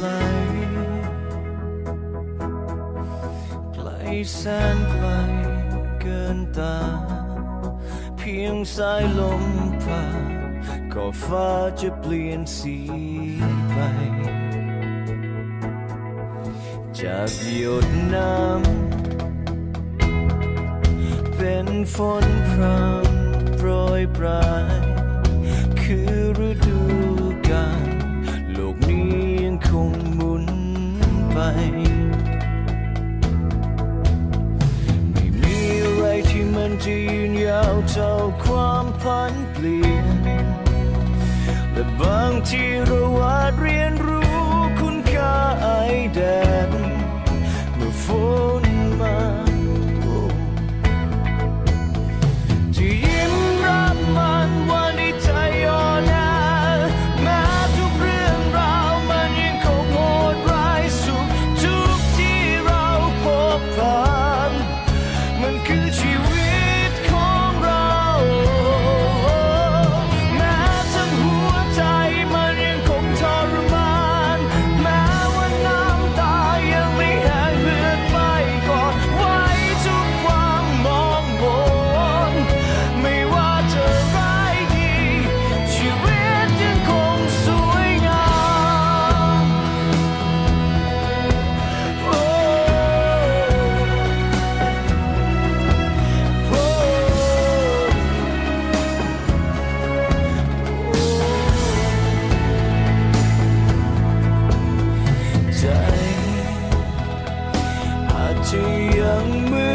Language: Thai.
ลไกลแสนไกลเกินตาเพียงสายลมผ่านก็ฟ้าจะเปลี่ยนสีไปจากหยดน้ำเป็นฝนพรำโปรยปลายคือฤดูกาลโลกนี้ยังคงหมุนไปไม่มีอะไรที่มันจะยืนยาวเท่าความพันเปลี่ยนและบางทีเราอาจเรียนรู้คุณค่าไอแดดเมื่อฝนมาจะยิ้มรับมันวันที่ใจอ่อนแอแม้ทุกเรื่องราวมันยังคงโหดร้ายสุดทุกที่เราพบผ่านมันคือชีวิตของเราแม้ทั้งหัวใจมันยังคงทรมานแม้ว่าน้ำตายังไม่แห้งเหือดไปก่อนไว้ทุกความมองมนไม่ว่าจะร้ายดีชีวิตยังคงสวยงามโอ้โอ้ใจอาจจะยังเหมื